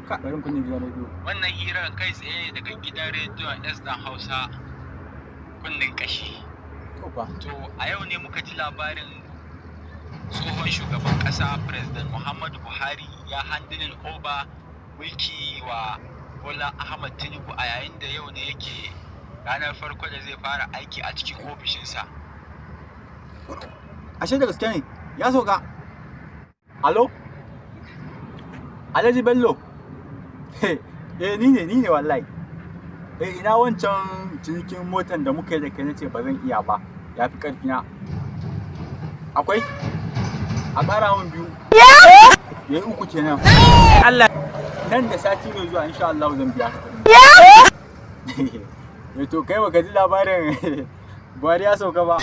Ka bari kunnin gidan rediyo. Wannan hirar kai tsaye daga gidan rediyon S dan Hausa kunnin kashi. To a yau ne muka ji labarin tsohon shugaban ƙasa President Muhammadu Buhari ya handilin over mulki wa Bola Ahmad Tinubu a yayin da yau ne yake ranar farko da zai fara aiki a cikin ofishinsa. Ashe da gaske ne ya sauka. Alo? Alhaji Bello? Ni ne wallahi. Ina wancan cinikin motan da muka yi da kai nace ba zan iya ba. Ya fi ƙarfi na. Akwai? A ƙara min 2. Yayi 3 kenan. Allah. Nan da sati mai zuwa insha Allah zan biya ka. To kai baka ji labarin Buhari ya sauka ba.